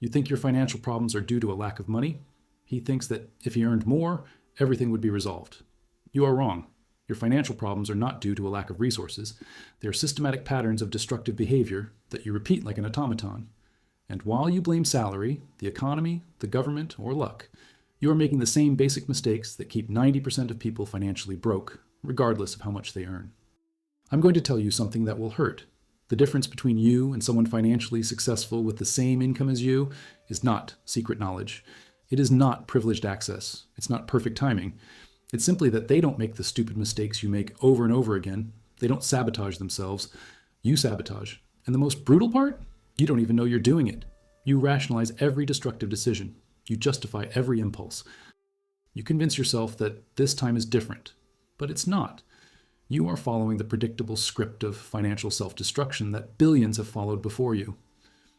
You think your financial problems are due to a lack of money? He thinks that if he earned more, everything would be resolved. You are wrong. Your financial problems are not due to a lack of resources. They are systematic patterns of destructive behavior that you repeat like an automaton. And while you blame salary, the economy, the government, or luck, you are making the same basic mistakes that keep 90% of people financially broke, regardless of how much they earn. I'm going to tell you something that will hurt. The difference between you and someone financially successful with the same income as you is not secret knowledge. It is not privileged access. It's not perfect timing. It's simply that they don't make the stupid mistakes you make over and over again. They don't sabotage themselves. You sabotage. And the most brutal part? You don't even know you're doing it. You rationalize every destructive decision. You justify every impulse. You convince yourself that this time is different, but it's not. You are following the predictable script of financial self-destruction that billions have followed before you.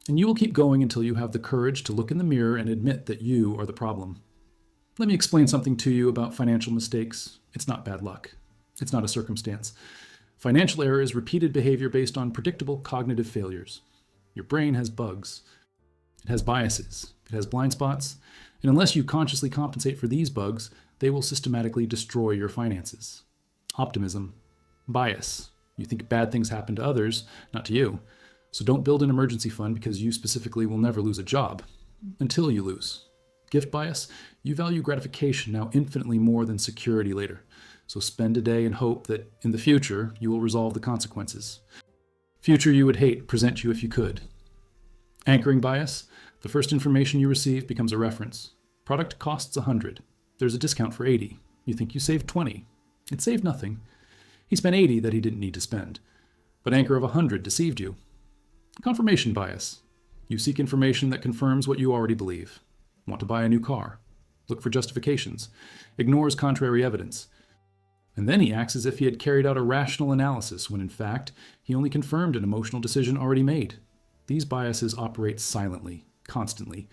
And you will keep going until you have the courage to look in the mirror and admit that you are the problem. Let me explain something to you about financial mistakes. It's not bad luck. It's not a circumstance. Financial error is repeated behavior based on predictable cognitive failures. Your brain has bugs. It has biases. It has blind spots. And unless you consciously compensate for these bugs, they will systematically destroy your finances. Optimism. Bias. You think bad things happen to others, not to you. So don't build an emergency fund because you specifically will never lose a job. Until you lose. Gift bias. You value gratification now infinitely more than security later. So spend a day and hope that in the future you will resolve the consequences. Future you would hate, present you if you could. Anchoring bias. The first information you receive becomes a reference. Product costs 100. There's a discount for 80. You think you saved 20. It saved nothing. He spent 80 that he didn't need to spend. But anchor of 100 deceived you. Confirmation bias. You seek information that confirms what you already believe. Want to buy a new car. Look for justifications. Ignores contrary evidence. And then he acts as if he had carried out a rational analysis when in fact he only confirmed an emotional decision already made. These biases operate silently, constantly,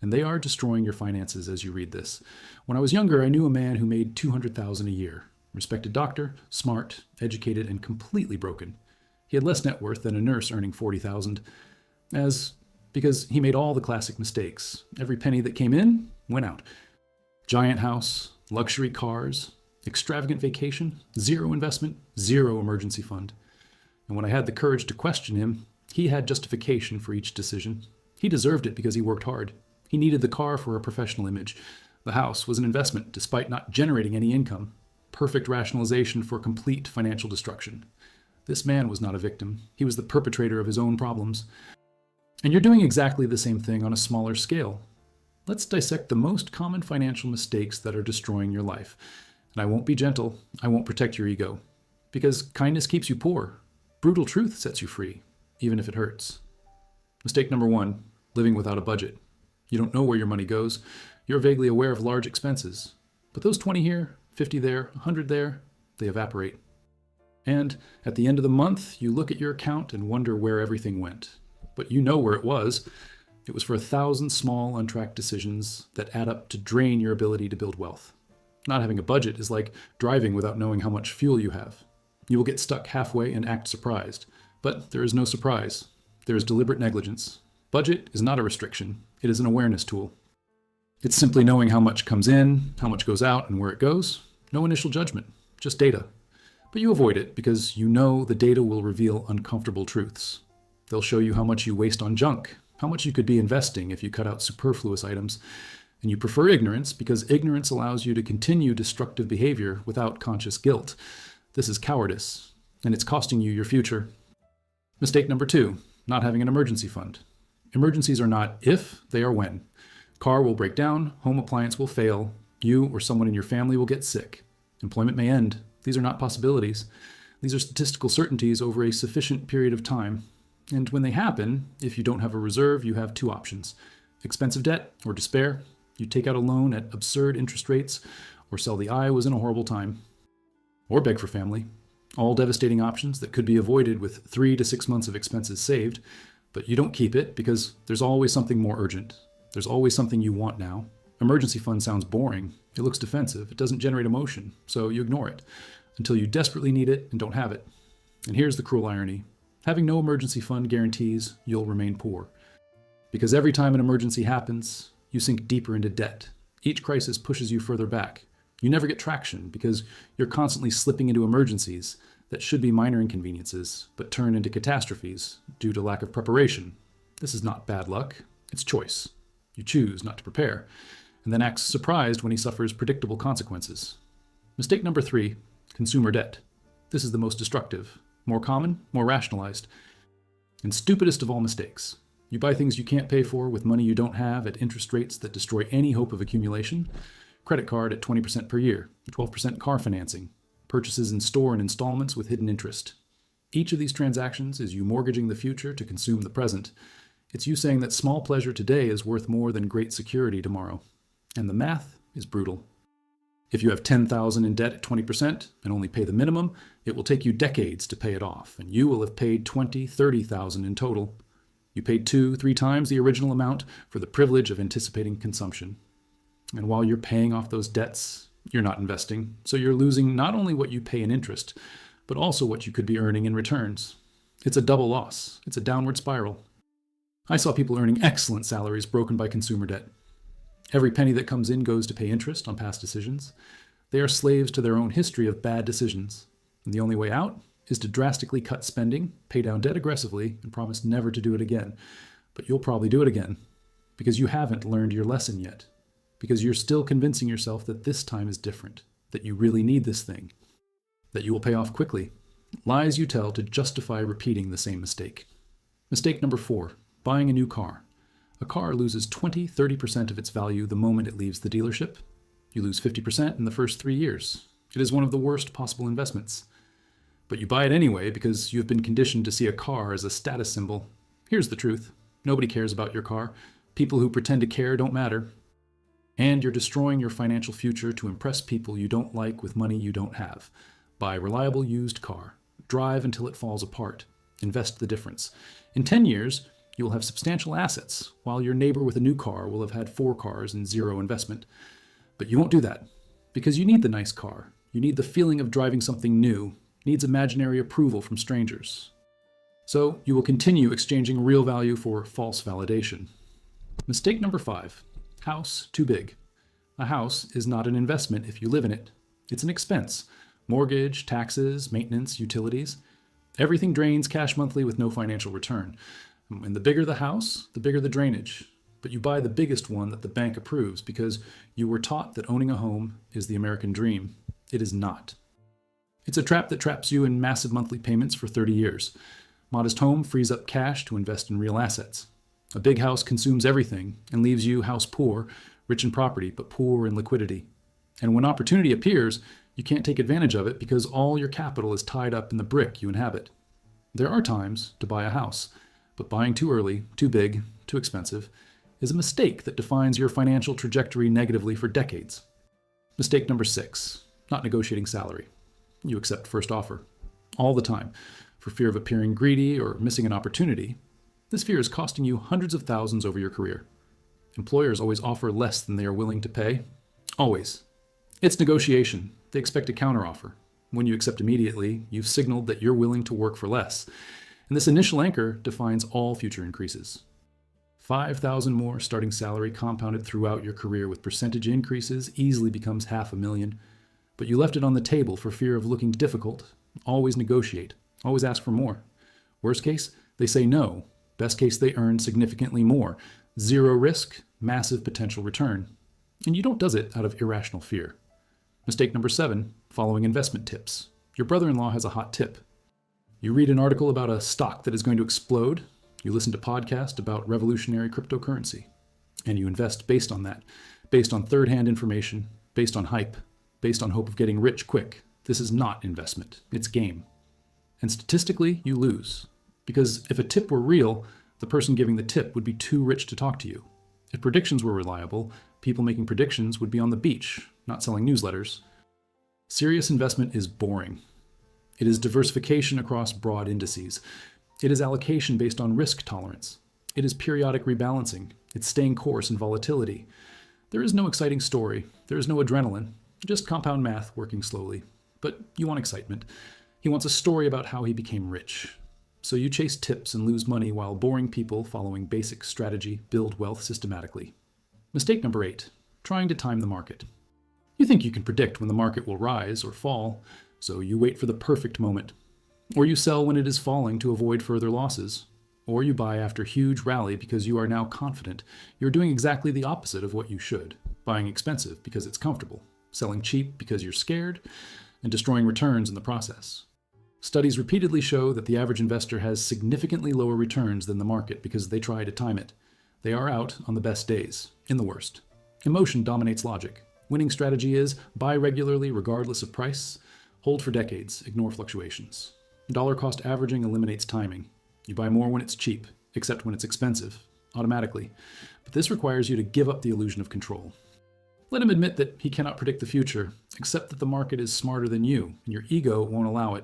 and they are destroying your finances as you read this. When I was younger, I knew a man who made $200,000 a year. Respected doctor, smart, educated, and completely broken. He had less net worth than a nurse earning $40,000, because he made all the classic mistakes. Every penny that came in, went out. Giant house, luxury cars, extravagant vacation, zero investment, zero emergency fund. And when I had the courage to question him, he had justification for each decision. He deserved it because he worked hard. He needed the car for a professional image. The house was an investment despite not generating any income. Perfect rationalization for complete financial destruction. This man was not a victim. He was the perpetrator of his own problems. And you're doing exactly the same thing on a smaller scale. Let's dissect the most common financial mistakes that are destroying your life. And I won't be gentle. I won't protect your ego. Because kindness keeps you poor. Brutal truth sets you free, even if it hurts. Mistake number 1, living without a budget. You don't know where your money goes. You're vaguely aware of large expenses. But those 20 here, 50 there, 100 there, they evaporate. And at the end of the month, you look at your account and wonder where everything went. But you know where it was. It was for 1,000 small, untracked decisions that add up to drain your ability to build wealth. Not having a budget is like driving without knowing how much fuel you have. You will get stuck halfway and act surprised. But there is no surprise. There is deliberate negligence. Budget is not a restriction. It is an awareness tool. It's simply knowing how much comes in, how much goes out, and where it goes. No initial judgment, just data. But you avoid it because you know the data will reveal uncomfortable truths. They'll show you how much you waste on junk, how much you could be investing if you cut out superfluous items. And you prefer ignorance because ignorance allows you to continue destructive behavior without conscious guilt. This is cowardice, and it's costing you your future. Mistake number 2, not having an emergency fund. Emergencies are not if, they are when. Car will break down, home appliance will fail, you or someone in your family will get sick. Employment may end. These are not possibilities. These are statistical certainties over a sufficient period of time. And when they happen, if you don't have a reserve, you have 2 options. Expensive debt or despair. You take out a loan at absurd interest rates, or sell the I was in a horrible time. Or beg for family. All devastating options that could be avoided with 3 to 6 months of expenses saved, but you don't keep it because there's always something more urgent. There's always something you want now. Emergency fund sounds boring. It looks defensive. It doesn't generate emotion, so you ignore it until you desperately need it and don't have it. And here's the cruel irony. Having no emergency fund guarantees you'll remain poor. Because every time an emergency happens, you sink deeper into debt. Each crisis pushes you further back. You never get traction because you're constantly slipping into emergencies that should be minor inconveniences, but turn into catastrophes due to lack of preparation. This is not bad luck, it's choice. You choose not to prepare, and then act surprised when he suffers predictable consequences. Mistake number 3, consumer debt. This is the most destructive, more common, more rationalized, and stupidest of all mistakes. You buy things you can't pay for with money you don't have at interest rates that destroy any hope of accumulation. Credit card at 20% per year, 12% car financing, purchases in store and installments with hidden interest. Each of these transactions is you mortgaging the future to consume the present. It's you saying that small pleasure today is worth more than great security tomorrow. And the math is brutal. If you have $10,000 in debt at 20% and only pay the minimum, it will take you decades to pay it off, and you will have paid $20,000, $30,000 in total. You paid 2-3 times the original amount for the privilege of anticipating consumption. And while you're paying off those debts, you're not investing, so you're losing not only what you pay in interest, but also what you could be earning in returns. It's a double loss. It's a downward spiral. I saw people earning excellent salaries broken by consumer debt. Every penny that comes in goes to pay interest on past decisions. They are slaves to their own history of bad decisions. And the only way out is to drastically cut spending, pay down debt aggressively, and promise never to do it again. But you'll probably do it again, because you haven't learned your lesson yet. Because you're still convincing yourself that this time is different, that you really need this thing, that you will pay off quickly. Lies you tell to justify repeating the same mistake. Mistake number 4, buying a new car. A car loses 20-30% of its value the moment it leaves the dealership. You lose 50% in the first 3 years. It is one of the worst possible investments. But you buy it anyway because you have been conditioned to see a car as a status symbol. Here's the truth. Nobody cares about your car. People who pretend to care don't matter. And you're destroying your financial future to impress people you don't like with money you don't have. Buy a reliable used car. Drive until it falls apart. Invest the difference. In 10 years, you will have substantial assets, while your neighbor with a new car will have had 4 cars and 0 investment. But you won't do that, because you need the nice car. You need the feeling of driving something new. Needs imaginary approval from strangers. So you will continue exchanging real value for false validation. Mistake number 5, house too big. A house is not an investment if you live in it. It's an expense. Mortgage, taxes, maintenance, utilities. Everything drains cash monthly with no financial return. And the bigger the house, the bigger the drainage. But you buy the biggest one that the bank approves because you were taught that owning a home is the American dream. It is not. It's a trap that traps you in massive monthly payments for 30 years. Modest home frees up cash to invest in real assets. A big house consumes everything and leaves you house poor, rich in property, but poor in liquidity. And when opportunity appears, you can't take advantage of it because all your capital is tied up in the brick you inhabit. There are times to buy a house, but buying too early, too big, too expensive, is a mistake that defines your financial trajectory negatively for decades. Mistake number 6, not negotiating salary. You accept first offer, all the time, for fear of appearing greedy or missing an opportunity. This fear is costing you hundreds of thousands over your career. Employers always offer less than they are willing to pay. Always. It's negotiation. They expect a counteroffer. When you accept immediately, you've signaled that you're willing to work for less. And this initial anchor defines all future increases. 5,000 more starting salary compounded throughout your career with percentage increases easily becomes $500,000. But you left it on the table for fear of looking difficult. Always negotiate. Always ask for more. Worst case, they say no. Best case, they earn significantly more. 0 risk, massive potential return. And you don't do it out of irrational fear. Mistake number 7, following investment tips. Your brother-in-law has a hot tip. You read an article about a stock that is going to explode. You listen to podcasts about revolutionary cryptocurrency. And you invest based on that, based on third-hand information, based on hype, based on hope of getting rich quick. This is not investment. It's game. And statistically, you lose. Because if a tip were real, the person giving the tip would be too rich to talk to you. If predictions were reliable, people making predictions would be on the beach, not selling newsletters. Serious investment is boring. It is diversification across broad indices. It is allocation based on risk tolerance. It is periodic rebalancing. It's staying course in volatility. There is no exciting story. There is no adrenaline. Just compound math working slowly. But you want excitement. He wants a story about how he became rich. So you chase tips and lose money while boring people following basic strategy build wealth systematically. Mistake number 8, trying to time the market. You think you can predict when the market will rise or fall, so you wait for the perfect moment. Or you sell when it is falling to avoid further losses. Or you buy after a huge rally because you are now confident. You're doing exactly the opposite of what you should, buying expensive because it's comfortable, selling cheap because you're scared, and destroying returns in the process. Studies repeatedly show that the average investor has significantly lower returns than the market because they try to time it. They are out on the best days, in the worst. Emotion dominates logic. Winning strategy is buy regularly regardless of price, hold for decades, ignore fluctuations. Dollar cost averaging eliminates timing. You buy more when it's cheap, except when it's expensive, automatically. But this requires you to give up the illusion of control. Let him admit that he cannot predict the future, except that the market is smarter than you, and your ego won't allow it.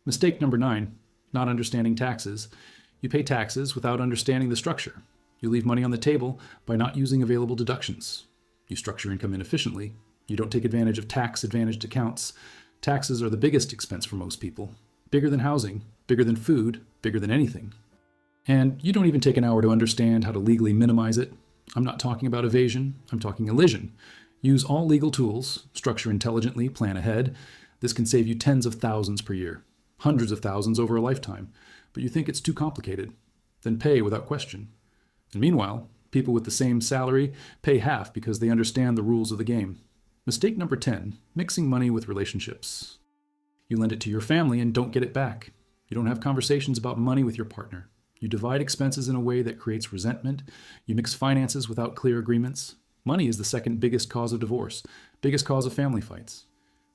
Mistake number 9, not understanding taxes. You pay taxes without understanding the structure. You leave money on the table by not using available deductions. You structure income inefficiently. You don't take advantage of tax-advantaged accounts. Taxes are the biggest expense for most people. Bigger than housing, bigger than food, bigger than anything. And you don't even take an hour to understand how to legally minimize it. I'm not talking about evasion, I'm talking elision. Use all legal tools, structure intelligently, plan ahead. This can save you tens of thousands per year, hundreds of thousands over a lifetime. But you think it's too complicated. Then pay without question. And meanwhile, people with the same salary pay half because they understand the rules of the game. Mistake number 10, mixing money with relationships. You lend it to your family and don't get it back. You don't have conversations about money with your partner. You divide expenses in a way that creates resentment. You mix finances without clear agreements. Money is the second biggest cause of divorce, biggest cause of family fights.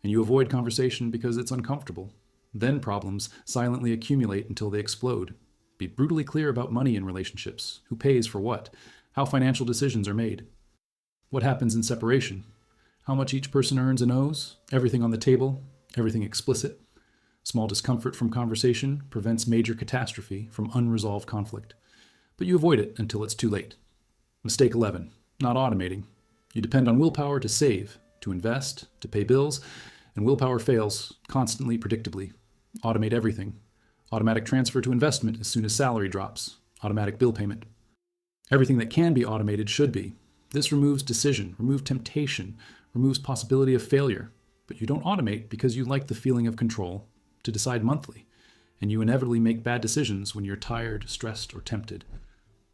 And you avoid conversation because it's uncomfortable. Then problems silently accumulate until they explode. Be brutally clear about money in relationships. Who pays for what? How financial decisions are made. What happens in separation? How much each person earns and owes? Everything on the table, everything explicit. Small discomfort from conversation prevents major catastrophe from unresolved conflict. But you avoid it until it's too late. Mistake 11, not automating. You depend on willpower to save, to invest, to pay bills, and willpower fails constantly, predictably. Automate everything. Automatic transfer to investment as soon as salary drops. Automatic bill payment. Everything that can be automated should be. This removes decision, removes temptation, removes possibility of failure. But you don't automate because you like the feeling of control, to decide monthly, and you inevitably make bad decisions when you're tired, stressed, or tempted.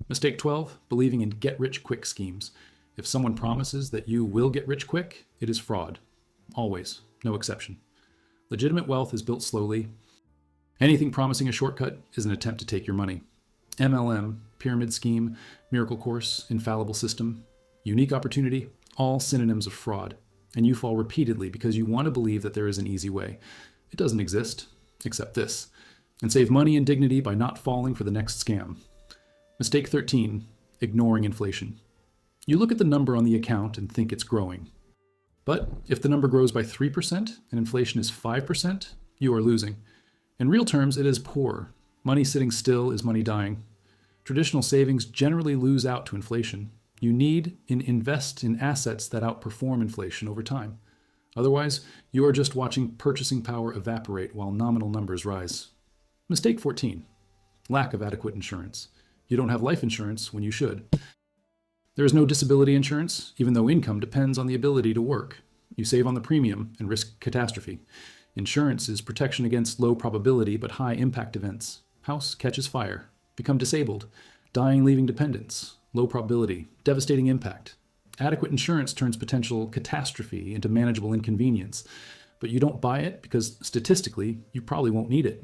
Mistake 12, believing in get-rich-quick schemes. If someone promises that you will get rich quick, it is fraud. Always, no exception. Legitimate wealth is built slowly. Anything promising a shortcut is an attempt to take your money. MLM, pyramid scheme, miracle course, infallible system, unique opportunity, all synonyms of fraud. And you fall repeatedly because you want to believe that there is an easy way. It doesn't exist, except this. And save money and dignity by not falling for the next scam. Mistake 13, ignoring inflation. You look at the number on the account and think it's growing. But if the number grows by 3% and inflation is 5%, you are losing. In real terms, it is poor. Money sitting still is money dying. Traditional savings generally lose out to inflation. You need and invest in assets that outperform inflation over time. Otherwise, you are just watching purchasing power evaporate while nominal numbers rise. Mistake 14, lack of adequate insurance. You don't have life insurance when you should. There is no disability insurance, even though income depends on the ability to work. You save on the premium and risk catastrophe. Insurance is protection against low probability but high impact events. House catches fire, become disabled, dying leaving dependents, low probability, devastating impact. Adequate insurance turns potential catastrophe into manageable inconvenience, but you don't buy it because statistically you probably won't need it.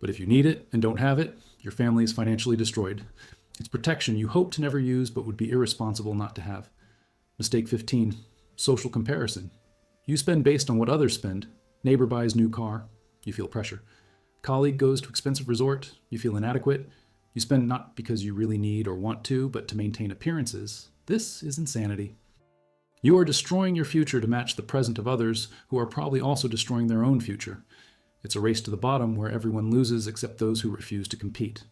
But if you need it and don't have it, your family is financially destroyed. It's protection you hope to never use but would be irresponsible not to have. Mistake 15, social comparison. You spend based on what others spend. Neighbor buys new car, you feel pressure. Colleague goes to expensive resort, you feel inadequate. You spend not because you really need or want to, but to maintain appearances. This is insanity. You are destroying your future to match the present of others who are probably also destroying their own future. It's a race to the bottom where everyone loses except those who refuse to compete.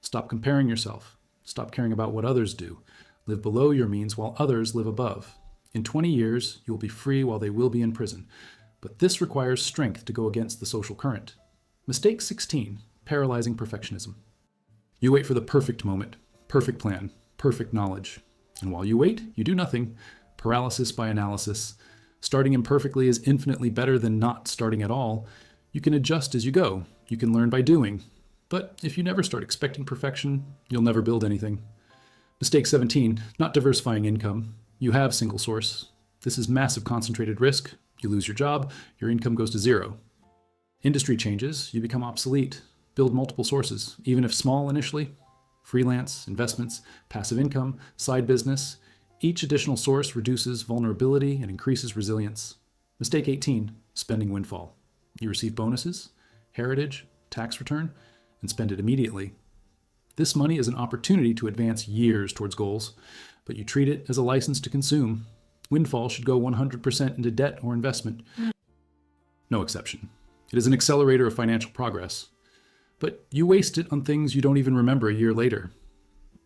Stop comparing yourself. Stop caring about what others do. Live below your means while others live above. In 20 years, you will be free while they will be in prison. But this requires strength to go against the social current. Mistake 16, paralyzing perfectionism. You wait for the perfect moment, perfect plan, perfect knowledge. And while you wait, you do nothing. Paralysis by analysis. Starting imperfectly is infinitely better than not starting at all. You can adjust as you go. You can learn by doing. But if you never start expecting perfection, you'll never build anything. Mistake 17, not diversifying income. You have single source. This is massive concentrated risk. You lose your job, your income goes to zero. Industry changes, you become obsolete. Build multiple sources, even if small initially. Freelance, investments, passive income, side business. Each additional source reduces vulnerability and increases resilience. Mistake 18, spending windfall. You receive bonuses, heritage, tax return, and spend it immediately. This money is an opportunity to advance years towards goals, but you treat it as a license to consume. Windfall should go 100% into debt or investment. No exception. It is an accelerator of financial progress. But you waste it on things you don't even remember a year later.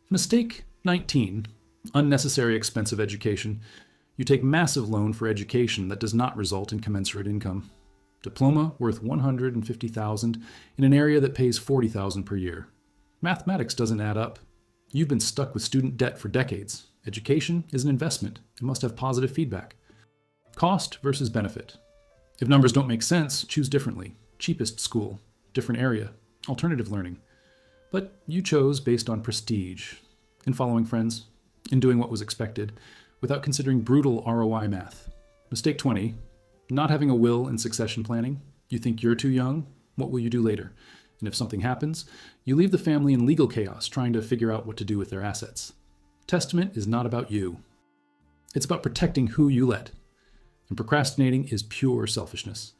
Mistake 19, unnecessary expensive education. You take massive loan for education that does not result in commensurate income. Diploma worth $150,000 in an area that pays $40,000 per year. Mathematics doesn't add up. You've been stuck with student debt for decades. Education is an investment. It must have positive feedback. Cost versus benefit. If numbers don't make sense, choose differently. Cheapest school, different area, alternative learning. But you chose based on prestige, in following friends, in doing what was expected, without considering brutal ROI math. Mistake 20, not having a will in succession planning. You think you're too young? What will you do later? And if something happens, you leave the family in legal chaos trying to figure out what to do with their assets. Testament is not about you. It's about protecting who you let. And procrastinating is pure selfishness.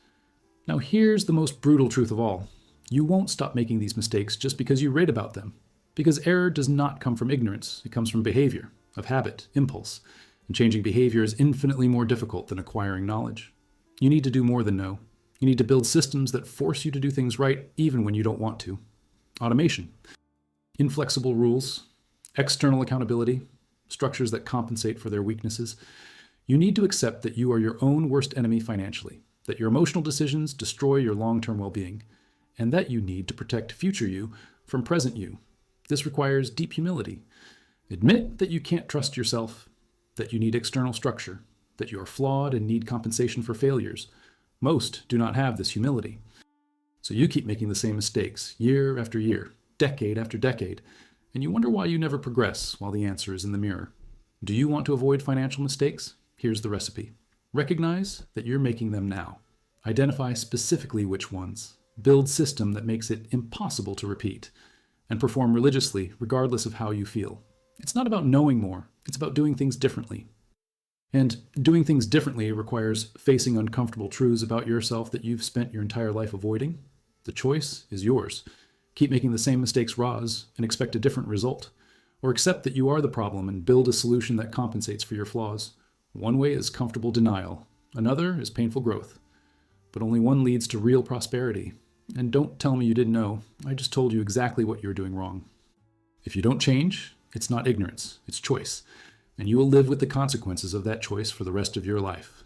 Now here's the most brutal truth of all. You won't stop making these mistakes just because you read about them. Because error does not come from ignorance. It comes from behavior, of habit, impulse. And changing behavior is infinitely more difficult than acquiring knowledge. You need to do more than know. You need to build systems that force you to do things right even when you don't want to. Automation, inflexible rules, external accountability, structures that compensate for their weaknesses. You need to accept that you are your own worst enemy financially, that your emotional decisions destroy your long-term well-being, and that you need to protect future you from present you. This requires deep humility. Admit that you can't trust yourself, that you need external structure, that you are flawed and need compensation for failures. Most do not have this humility. So you keep making the same mistakes year after year, decade after decade, and you wonder why you never progress while the answer is in the mirror. Do you want to avoid financial mistakes? Here's the recipe. Recognize that you're making them now. Identify specifically which ones. Build system that makes it impossible to repeat. And perform religiously regardless of how you feel. It's not about knowing more. It's about doing things differently. And doing things differently requires facing uncomfortable truths about yourself that you've spent your entire life avoiding. The choice is yours. Keep making the same mistakes raws and expect a different result. Or accept that you are the problem and build a solution that compensates for your flaws. One way is comfortable denial. Another is painful growth. But only one leads to real prosperity. And don't tell me you didn't know. I just told you exactly what you're doing wrong. If you don't change, it's not ignorance, it's choice. And you will live with the consequences of that choice for the rest of your life.